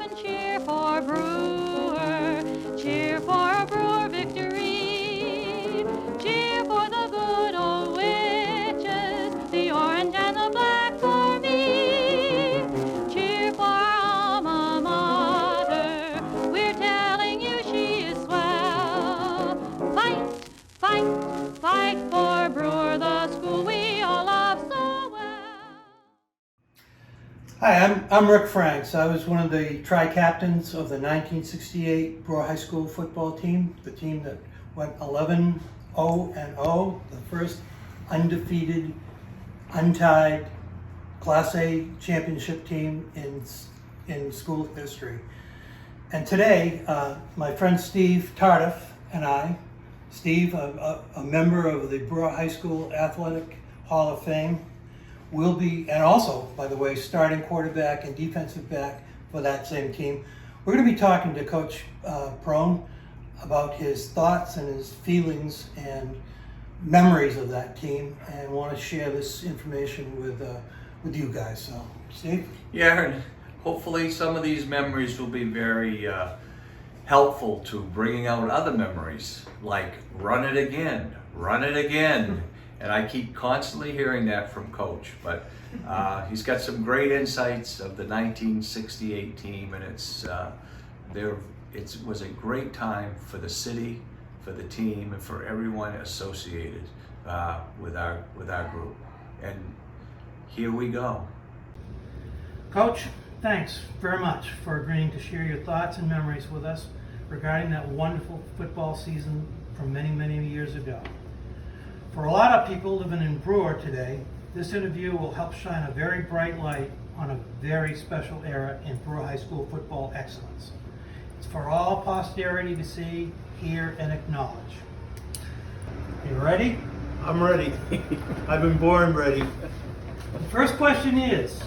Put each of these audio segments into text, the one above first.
and cheer for Brewer. Cheer for a Brewer victory. Cheer for the good old witches, the orange and the black for me. Cheer for our alma mater. We're telling you she is swell. Fight, fight, fight for Brewer, the school we all love so well. Hi, I'm Rick Franks. I was one of the tri-captains of the 1968 Brewer High School football team, the team that went 11-0-0, the first undefeated, untied Class A championship team in school history. And today, my friend Steve Tardif and I, Steve, a member of the Brewer High School Athletic Hall of Fame, will be, and also, by the way, starting quarterback and defensive back for that same team. We're going to be talking to Coach Perrone about his thoughts and his feelings and memories of that team, and want to share this information with you guys. So, Steve? Yeah, and hopefully some of these memories will be very helpful to bringing out other memories, like run it again, run it again. And I keep constantly hearing that from Coach, but he's got some great insights of the 1968 team, and it was a great time for the city, for the team, and for everyone associated with our group. And here we go. Coach, thanks very much for agreeing to share your thoughts and memories with us regarding that wonderful football season from many, many years ago. For a lot of people living in Brewer today, this interview will help shine a very bright light on a very special era in Brewer High School football excellence. It's for all posterity to see, hear, and acknowledge. You ready? I'm ready. I've been born ready. The first question is,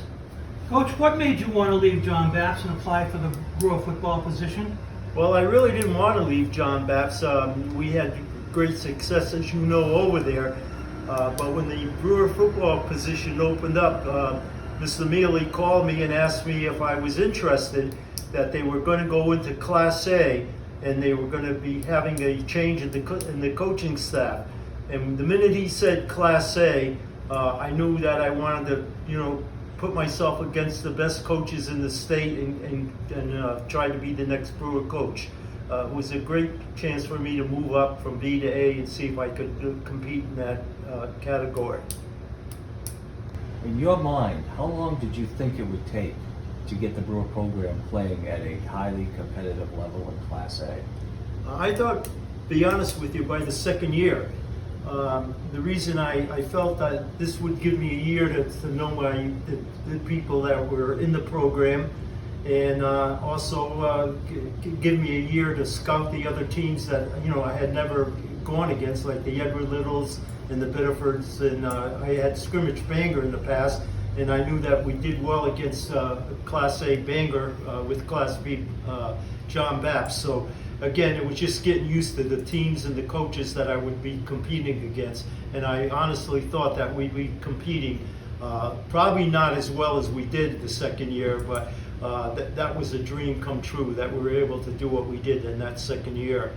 Coach, what made you want to leave John Baps and apply for the Brewer football position? Well, I really didn't want to leave John Baps. We had great success, as you know, over there. But when the Brewer football position opened up, Mr. Mealy called me and asked me if I was interested, that they were going to go into Class A and they were going to be having a change in the coaching staff. And the minute he said Class A, I knew that I wanted to, put myself against the best coaches in the state and try to be the next Brewer coach. It was a great chance for me to move up from B to A and see if I could compete in that category. In your mind, how long did you think it would take to get the Brewer program playing at a highly competitive level in Class A? I thought, to be honest with you, by the second year. The reason I felt that this would give me a year to know the people that were in the program, and also give me a year to scout the other teams that I had never gone against, like the Edward Littles and the Biddeford's, and I had scrimmaged Bangor in the past, and I knew that we did well against Class A Bangor with Class B John Baps. So again, it was just getting used to the teams and the coaches that I would be competing against, and I honestly thought that we'd be competing probably not as well as we did the second year, but that was a dream come true, that we were able to do what we did in that second year.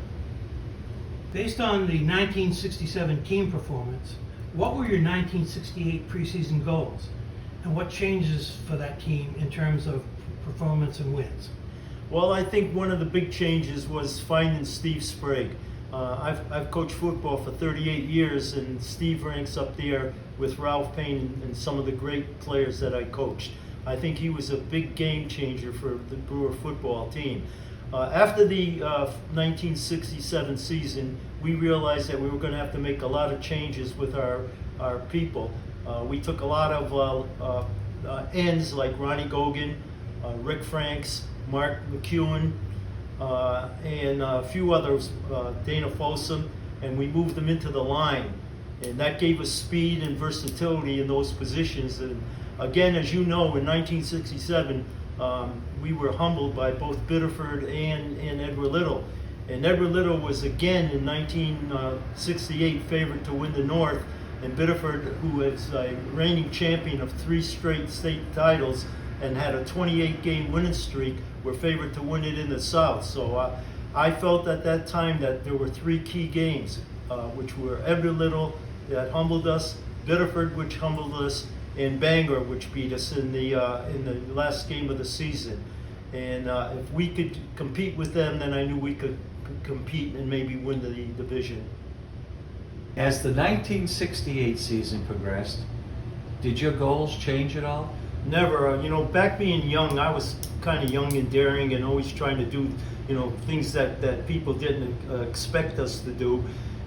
Based on the 1967 team performance, what were your 1968 preseason goals? And what changes for that team in terms of performance and wins? Well, I think one of the big changes was finding Steve Sprague. I've coached football for 38 years, and Steve ranks up there with Ralph Payne and some of the great players that I coached. I think he was a big game changer for the Brewer football team. After the 1967 season, we realized that we were going to have to make a lot of changes with our people. We took a lot of ends like Ronnie Gogan, Rick Franks, Mark McEwen, and a few others, Dana Folsom, and we moved them into the line. And that gave us speed and versatility in those positions. And again, as you know, in 1967, we were humbled by both Biddeford and Edward Little. And Edward Little was again in 1968 favored to win the North, and Biddeford, who is a reigning champion of 3 straight state titles, and had a 28-game winning streak, were favored to win it in the South. So I felt at that time that there were three key games, which were Everett Little that humbled us, Biddeford, which humbled us, and Bangor, which beat us in the last game of the season. And if we could compete with them, then I knew we could compete and maybe win the division. As the 1968 season progressed, did your goals change at all? Never. Back being young, I was kind of young and daring and always trying to do, things that people didn't expect us to do.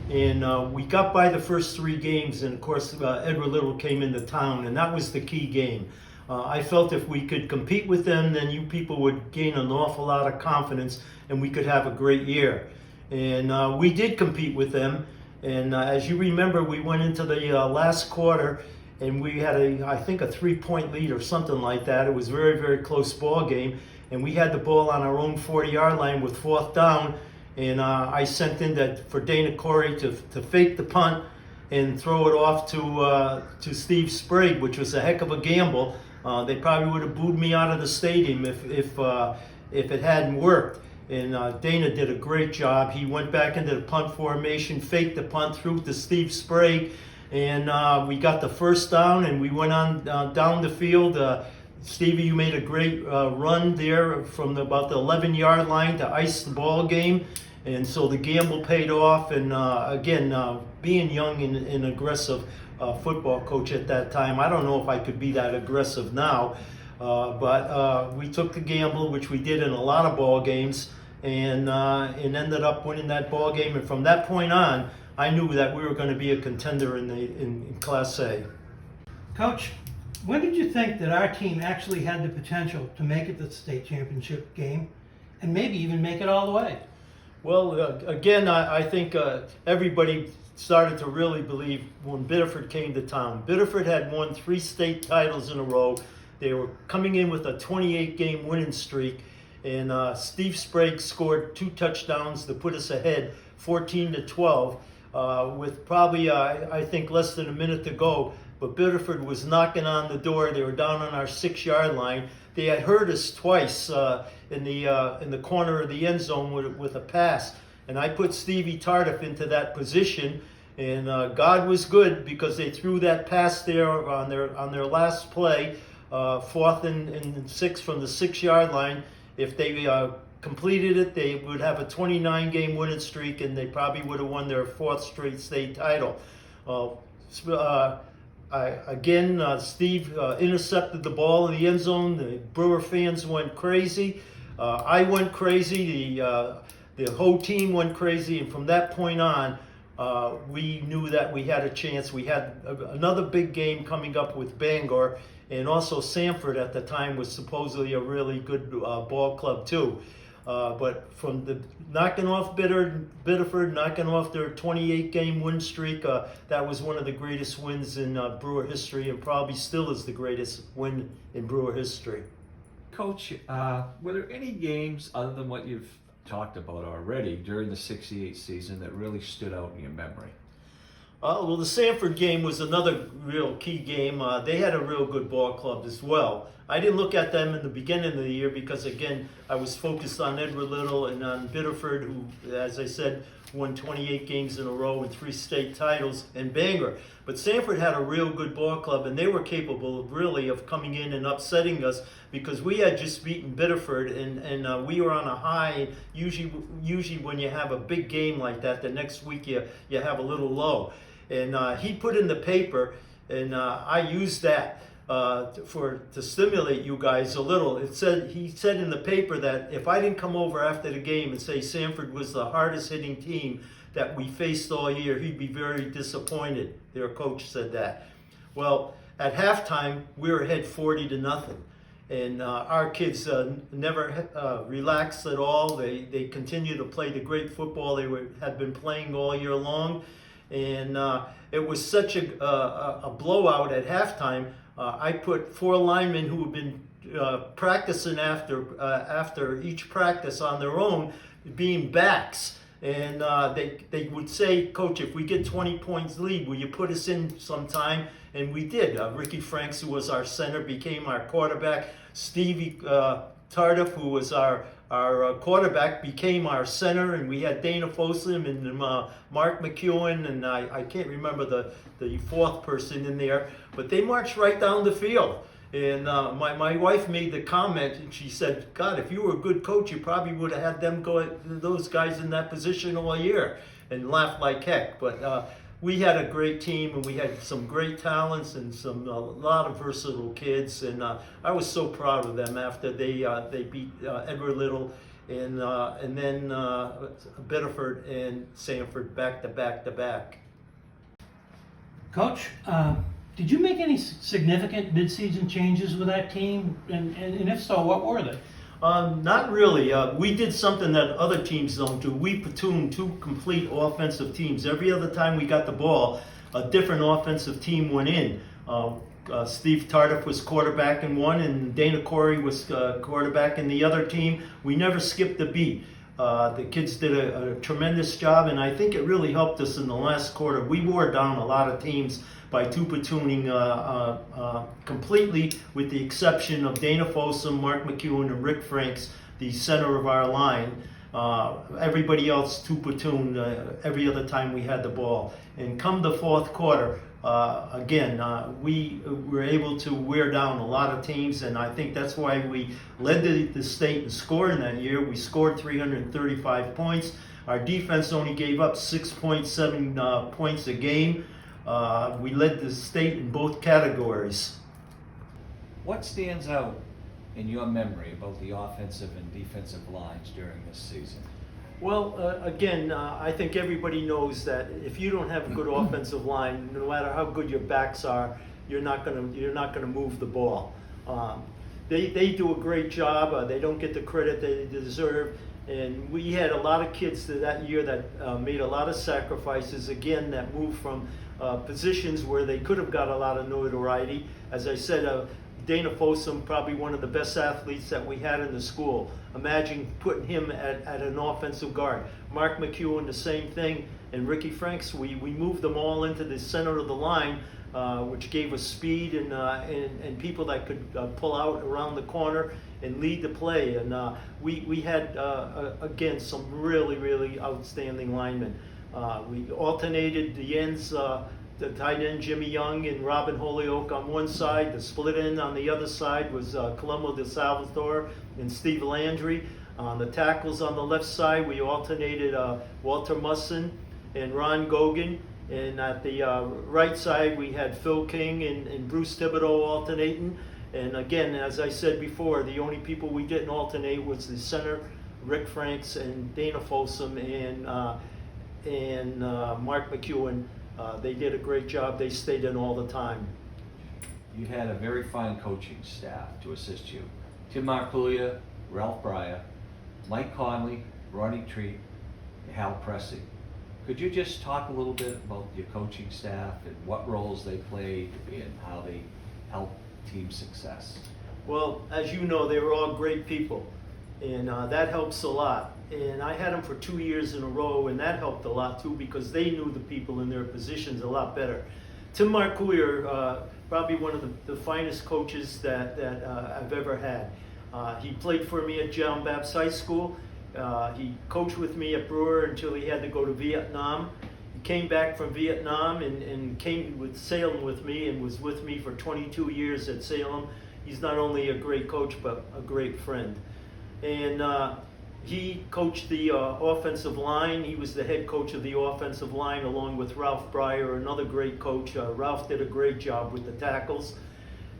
And we got by the first three games, and of course, Edward Little came into town, and that was the key game. I felt if we could compete with them, then you people would gain an awful lot of confidence, and we could have a great year. And we did compete with them. And as you remember, we went into the last quarter, and we had I think a 3-point lead or something like that. It was a very, very close ball game, and we had the ball on our own 40-yard line with 4th down, and I sent in for Dana Corey to fake the punt and throw it off to Steve Sprague, which was a heck of a gamble. They probably would have booed me out of the stadium if it hadn't worked. And Dana did a great job. He went back into the punt formation, faked the punt, threw it to Steve Sprague, and we got the first down, and we went on down the field. Stevie, you made a great run there from about the 11-yard line to ice the ball game, and so the gamble paid off. And again, being young and aggressive football coach at that time, I don't know if I could be that aggressive now, but we took the gamble, which we did in a lot of ball games, and ended up winning that ball game. And from that point on, I knew that we were going to be a contender in Class A. Coach, when did you think that our team actually had the potential to make it to the state championship game and maybe even make it all the way? Well, again, I think everybody started to really believe when Biddeford came to town. Biddeford had won 3 state titles in a row. They were coming in with a 28-game winning streak, and Steve Sprague scored 2 touchdowns to put us ahead 14-12 with probably, I think, less than a minute to go. But Biddeford was knocking on the door. They were down on our 6-yard line. They had hurt us twice in the corner of the end zone with a pass. And I put Stevie Tardif into that position. And God was good, because they threw that pass there on their last play, 4th and 6 from the 6-yard line. If they completed it, they would have a 29-game winning streak, and they probably would have won their 4th straight state title. Steve intercepted the ball in the end zone. The Brewer fans went crazy. I went crazy. The whole team went crazy. And from that point on, we knew that we had a chance. We had another big game coming up with Bangor, and also Sanford at the time was supposedly a really good ball club too. But from the knocking off Biddeford, knocking off their 28-game win streak, that was one of the greatest wins in Brewer history, and probably still is the greatest win in Brewer history. Coach, were there any games other than what you've talked about already during the 68 season that really stood out in your memory? Well, the Sanford game was another real key game. They had a real good ball club as well. I didn't look at them in the beginning of the year because, again, I was focused on Edward Little and on Biddeford, who, as I said, won 28 games in a row and 3 state titles, and Bangor. But Sanford had a real good ball club, and they were capable of coming in and upsetting us, because we had just beaten Biddeford, and we were on a high. Usually when you have a big game like that, the next week you have a little low. And he put in the paper, and I used that to stimulate you guys a little. He said in the paper that if I didn't come over after the game and say Sanford was the hardest hitting team that we faced all year, he'd be very disappointed. Their coach said that. Well, at halftime, we were ahead 40-0. And our kids never relaxed at all. They continued to play the great football they had been playing all year long. And it was such a blowout at halftime. I put 4 linemen who had been practicing after each practice on their own, being backs. And they would say, Coach, if we get 20 points lead, will you put us in sometime? And we did. Ricky Franks, who was our center, became our quarterback. Stevie Tardif, who was our quarterback, became our center, and we had Dana Fossum and Mark McEwen, and I can't remember the fourth person in there, but they marched right down the field. And my wife made the comment, and she said, God, if you were a good coach, you probably would have had those guys in that position all year, and laughed like heck. But we had a great team, and we had some great talents and a lot of versatile kids, and I was so proud of them after they beat Edward Little and then Bedford and Sanford back to back to back. Coach, did you make any significant midseason changes with that team? And if so, what were they? Not really. We did something that other teams don't do. We platooned two complete offensive teams. Every other time we got the ball, a different offensive team went in. Steve Tardif was quarterback in one, and Dana Corey was quarterback in the other team. We never skipped a beat. The kids did a tremendous job, and I think it really helped us in the last quarter. We wore down a lot of teams by two platooning completely, with the exception of Dana Fossum, Mark McEwen, and Rick Franks, the center of our line. Everybody else two platoon every other time we had the ball. And come the fourth quarter, we were able to wear down a lot of teams, and I think that's why we led the state in scoring that year. We scored 335 points. Our defense only gave up 6.7 points a game. We led the state in both categories. What stands out in your memory about the offensive and defensive lines during this season? Well, I think everybody knows that if you don't have a good offensive line, no matter how good your backs are, you're not gonna move the ball. They do a great job. They don't get the credit they deserve. And we had a lot of kids that year that made a lot of sacrifices, again, that moved from positions where they could have got a lot of notoriety. As I said, Dana Fossum, probably one of the best athletes that we had in the school. Imagine putting him at an offensive guard. Mark McEwen, the same thing. And Ricky Franks, we moved them all into the center of the line, which gave us speed and people that could pull out around the corner and lead the play. And we had, again, some really, really outstanding linemen. We alternated the ends, the tight end Jimmy Young and Robin Holyoke on one side. The split end on the other side was Colombo de Salvatore and Steve Landry. On the tackles on the left side, we alternated Walter Musson and Ron Gogan. And at the right side, we had Phil King and Bruce Thibodeau alternating. And again, as I said before, the only people we didn't alternate was the center, Rick Franks and Dana Fossum and Mark McEwen. They did a great job. They stayed in all the time. You had a very fine coaching staff to assist you. Tim Marculia, Ralph Breyer, Mike Conley, Ronnie Treat, Hal Pressey. Could you just talk a little bit about your coaching staff and what roles they played and how they helped team success? Well, as you know, they were all great people, and that helps a lot. And I had them for 2 years in a row, and that helped a lot too, because they knew the people in their positions a lot better. Tim Marculia, probably one of the finest coaches that I've ever had. He played for me at John Baptist High School. He coached with me at Brewer until he had to go to Vietnam. He came back from Vietnam and came with Salem with me and was with me for 22 years at Salem. He's not only a great coach, but a great friend. And he coached the offensive line. He was the head coach of the offensive line along with Ralph Breyer, another great coach. Ralph did a great job with the tackles.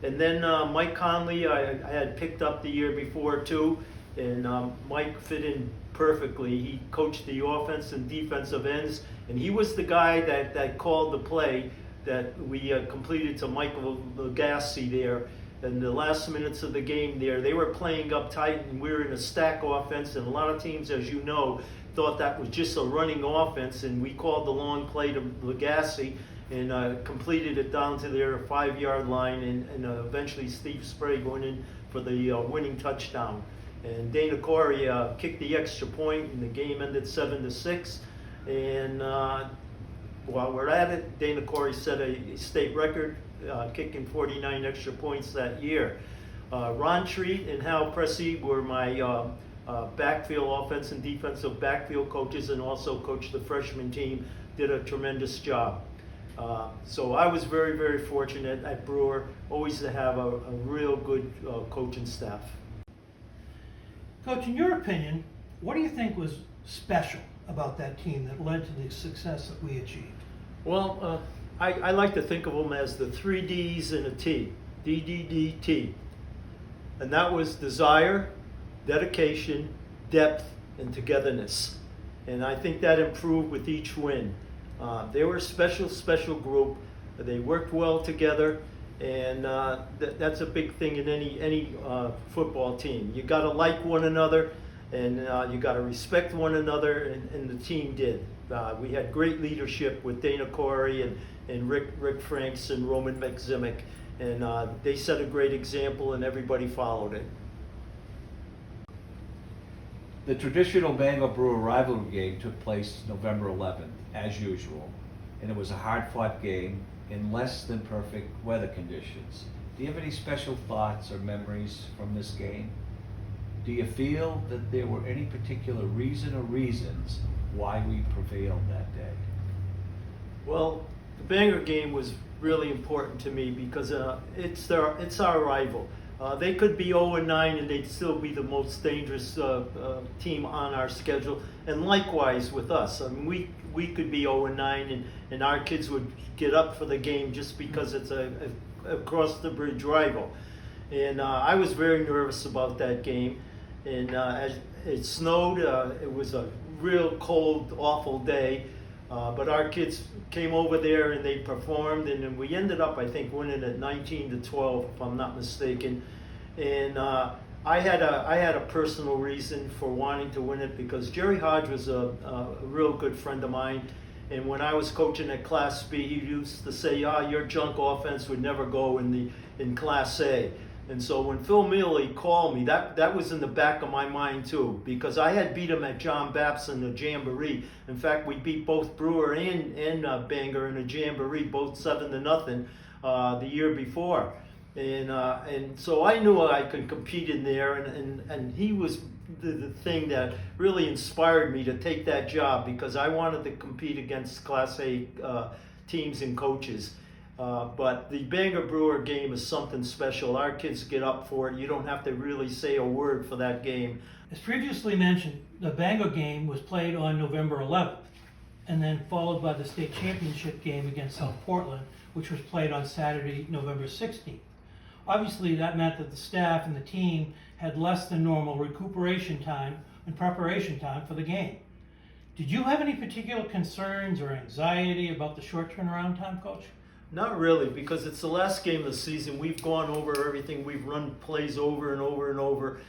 And then Mike Conley, I had picked up the year before too, and Mike fit in perfectly. He coached the offense and defensive ends, and he was the guy that called the play that we completed to Michael Legassi there. In the last minutes of the game there, they were playing up tight, and we were in a stack offense, and a lot of teams, as you know, thought that was just a running offense, and we called the long play to Legassi and completed it down to their 5-yard line, and eventually Steve Sprague went in for the winning touchdown. And Dana Corey kicked the extra point, and the game ended 7-6. And while we're at it, Dana Corey set a state record, kicking 49 extra points that year. Ron Treat and Hal Pressey were my backfield, offense and defensive backfield coaches, and also coached the freshman team. Did a tremendous job. So I was very, very fortunate at Brewer, always to have a real good coaching staff. Coach, in your opinion, what do you think was special about that team that led to the success that we achieved? Well, I like to think of them as the 3 Ds and a T, DDDT. And that was desire, dedication, depth, and togetherness. And I think that improved with each win. They were a special group. They worked well together, and that's a big thing in any football team. You got to like one another, and you got to respect one another, and the team did. We had great leadership with Dana Corey and Rick Franks and Roman McZimic, and they set a great example, and everybody followed it. The traditional Bangor Brewer rivalry game took place November 11th, as usual, and it was a hard-fought game in less than perfect weather conditions. Do you have any special thoughts or memories from this game? Do you feel that there were any particular reason or reasons why we prevailed that day? Well, the Bangor game was really important to me because it's our rival. They could be 0-9 and they'd still be the most dangerous team on our schedule. And likewise with us. I mean, we could be 0-9 and our kids would get up for the game just because it's a across the bridge rival. And I was very nervous about that game. And as it snowed, it was a real cold, awful day. But our kids came over there and they performed, and then we ended up, I think, winning at 19-12, if I'm not mistaken. And I had a personal reason for wanting to win it because Jerry Hodge was a real good friend of mine. And when I was coaching at Class B, he used to say, your junk offense would never go in Class A. And so when Phil Mealy called me, that was in the back of my mind too, because I had beat him at John Baptist in the Jamboree. In fact, we beat both Brewer and Bangor in a Jamboree, both 7-0 the year before. And so I knew I could compete in there, and he was the thing that really inspired me to take that job because I wanted to compete against Class A teams and coaches. But the Bangor Brewer game is something special. Our kids get up for it. You don't have to really say a word for that game. As previously mentioned, the Bangor game was played on November 11th and then followed by the state championship game against South Portland, which was played on Saturday, November 16th. Obviously, that meant that the staff and the team had less than normal recuperation time and preparation time for the game. Did you have any particular concerns or anxiety about the short turnaround time, Coach? Not really, because it's the last game of the season. We've gone over everything. We've run plays over and over and over.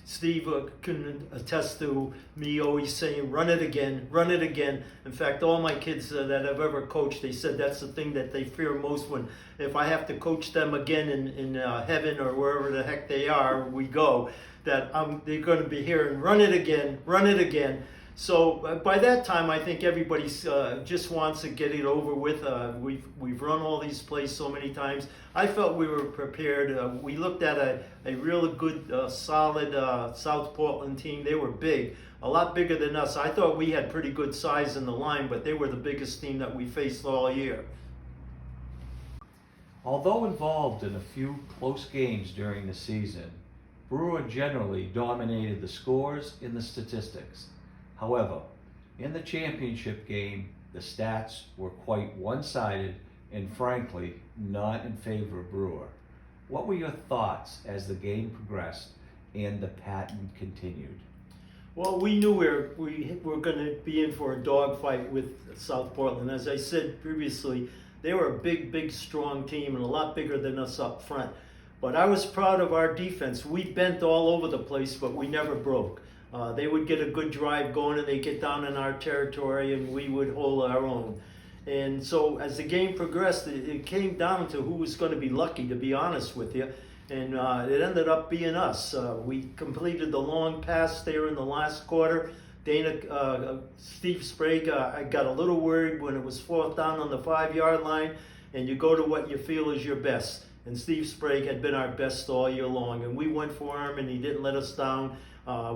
Steve can attest to me always saying, run it again, run it again. In fact, all my kids that I've ever coached, they said that's the thing that they fear most when, if I have to coach them again in heaven or wherever the heck they are, we go, that they're going to be hearing, run it again, run it again. So by that time, I think everybody just wants to get it over with. We've run all these plays so many times. I felt we were prepared. We looked at a really good, solid South Portland team. They were big, a lot bigger than us. I thought we had pretty good size in the line, but they were the biggest team that we faced all year. Although involved in a few close games during the season, Brewer generally dominated the scores and the statistics. However, in the championship game, the stats were quite one-sided and frankly not in favor of Brewer. What were your thoughts as the game progressed and the pattern continued? Well, we knew we were going to be in for a dogfight with South Portland. As I said previously, they were a big, strong team and a lot bigger than us up front. But I was proud of our defense. We bent all over the place, but we never broke. They would get a good drive going and they'd get down in our territory and we would hold our own. And so as the game progressed, it came down to who was going to be lucky, to be honest with you. and it ended up being us. We completed the long pass there in the last quarter. Steve Sprague, I got a little worried when it was 4th down on the 5-yard line, and you go to what you feel is your best. And Steve Sprague had been our best all year long, and we went for him, and he didn't let us down.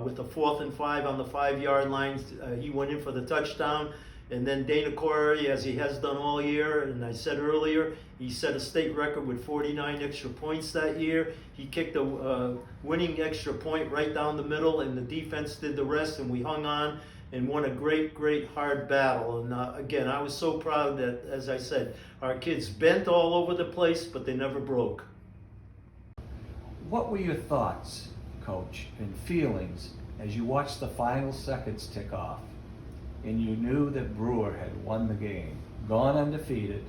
With the 4th and 5 on the 5-yard line, he went in for the touchdown. And then Dana Corey, as he has done all year, and I said earlier, he set a state record with 49 extra points that year. He kicked a winning extra point right down the middle, and the defense did the rest, and we hung on and won a great, great hard battle. And again, I was so proud that, as I said, our kids bent all over the place, but they never broke. What were your thoughts, Coach, and feelings as you watched the final seconds tick off and you knew that Brewer had won the game, gone undefeated,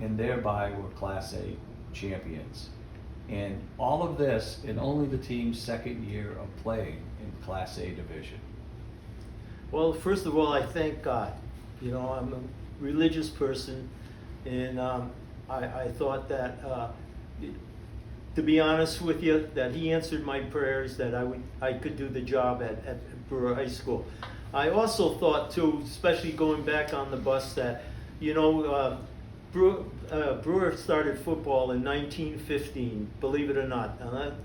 and thereby were Class A champions? And all of this in only the team's second year of playing in Class A division. Well, first of all, I thank God. You know, I'm a religious person, and I thought that, to be honest with you, that he answered my prayers, that I could do the job at Brewer High School. I also thought too, especially going back on the bus, that, you know, Brewer started football in 1915, believe it or not.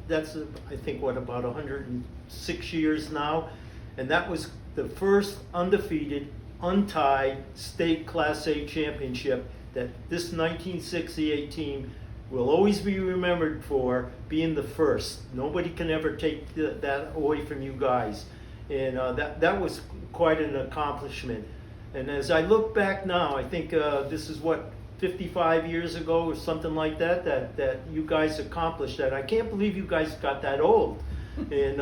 That's, I think, what, about 106 years now? And that was the first undefeated, untied state Class A championship that this 1968 team will always be remembered for, being the first. Nobody can ever take that away from you guys. And that was quite an accomplishment. And as I look back now, I think this is what, 55 years ago or something like that, that you guys accomplished that. I can't believe you guys got that old. And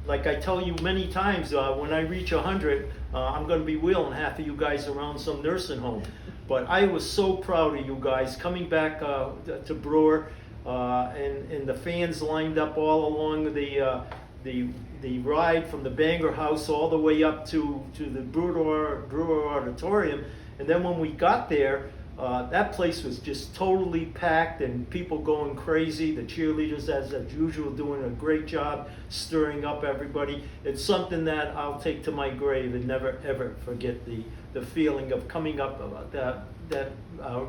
like I tell you many times, when I reach 100, I'm going to be wheeling half of you guys around some nursing home. But I was so proud of you guys coming back to Brewer, and the fans lined up all along the ride from the Bangor House all the way up to the Brewer Auditorium. And then when we got there, that place was just totally packed and people going crazy. The cheerleaders, as usual, doing a great job stirring up everybody. It's something that I'll take to my grave and never ever forget the feeling of coming up that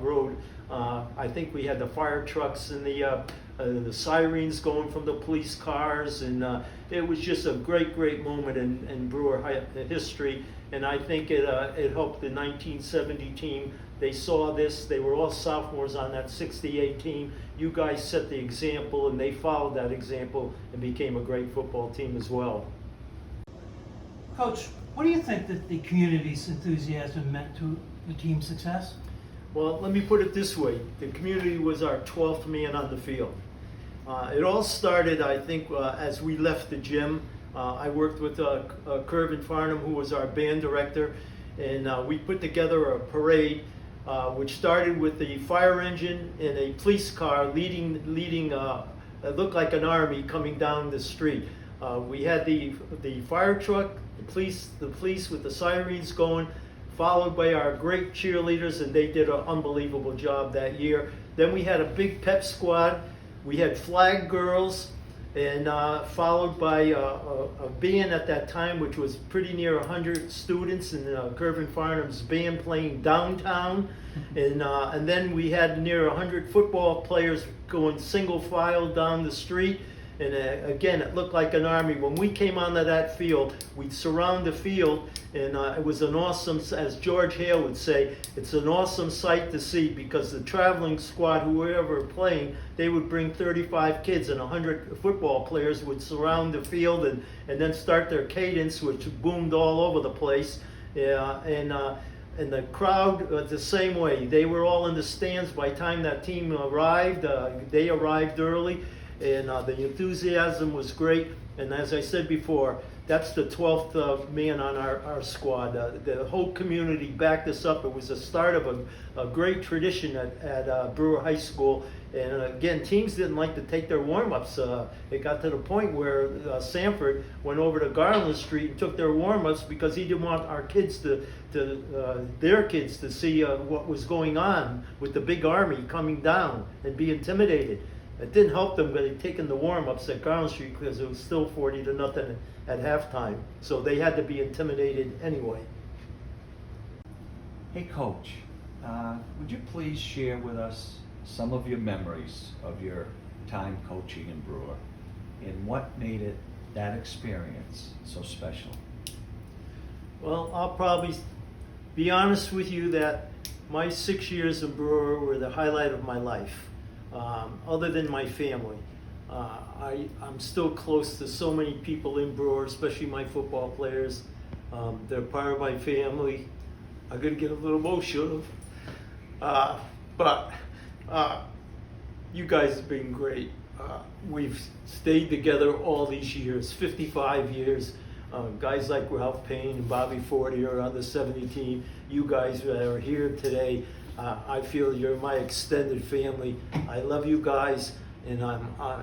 road. I think we had the fire trucks and the sirens going from the police cars, and it was just a great moment in Brewer history. And I think it helped the 1970 team. They saw this. They were all sophomores on that 68 team. You guys set the example, and they followed that example and became a great football team as well. Coach, what do you think that the community's enthusiasm meant to the team's success? Well, let me put it this way. The community was our 12th man on the field. It all started, I think, as we left the gym. I worked with Kervin Farnham, who was our band director, and we put together a parade which started with the fire engine and a police car leading it looked like an army coming down the street. We had the fire truck, the police with the sirens going, followed by our great cheerleaders, and they did an unbelievable job that year. Then we had a big pep squad. We had flag girls, and followed by a band at that time, which was pretty near 100 students, and Kervin Farnham's band playing downtown. And then we had near 100 football players going single file down the street. And again, it looked like an army. When we came onto that field, we'd surround the field, and it was an awesome, as George Hale would say, it's an awesome sight to see, because the traveling squad, whoever were playing, they would bring 35 kids, and 100 football players would surround the field and then start their cadence, which boomed all over the place. And the crowd, the same way. They were all in the stands by the time that team arrived. They arrived early. And the enthusiasm was great. And as I said before, that's the 12th man on our squad. The whole community backed us up. It was the start of a great tradition at Brewer High School. And again, teams didn't like to take their warm-ups. It got to the point where Sanford went over to Garland Street and took their warm-ups because he didn't want our kids their kids to see what was going on with the big army coming down and be intimidated. It didn't help them, but they'd taken the warm-ups at Garland Street because it was still 40-0 at halftime. So they had to be intimidated anyway. Hey, Coach, would you please share with us some of your memories of your time coaching in Brewer and what made that experience so special? Well, I'll probably be honest with you that my 6 years in Brewer were the highlight of my life. Other than my family, I'm still close to so many people in Brewer, especially my football players. They're part of my family. I'm gonna get a little emotional, but you guys have been great. We've stayed together all these years, 55 years. Guys like Ralph Payne and Bobby Forty are on the 70 team. You guys that are here today, I feel you're my extended family. I love you guys, and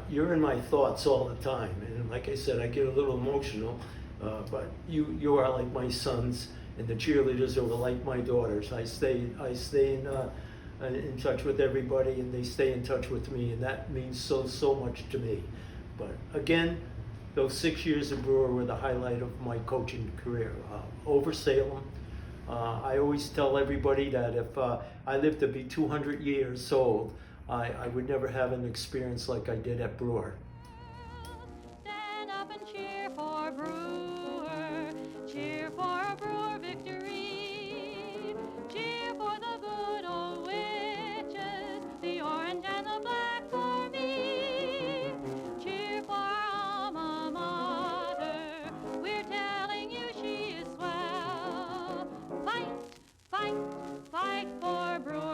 you're in my thoughts all the time. And like I said, I get a little emotional, but you are like my sons, and the cheerleaders are like my daughters. I stay in touch with everybody, and they stay in touch with me, and that means so much to me. But again, those 6 years in Brewer were the highlight of my coaching career. Over Salem, I always tell everybody that if I lived to be 200 years old, I would never have an experience like I did at Brewer. Stand up and cheer for Brewer. Cheer for a Brewer victory. Cheer for the good old witches, the orange and the black for me. Cheer for our alma mater. We're telling you she is swell. Fight, fight, fight for Brewer.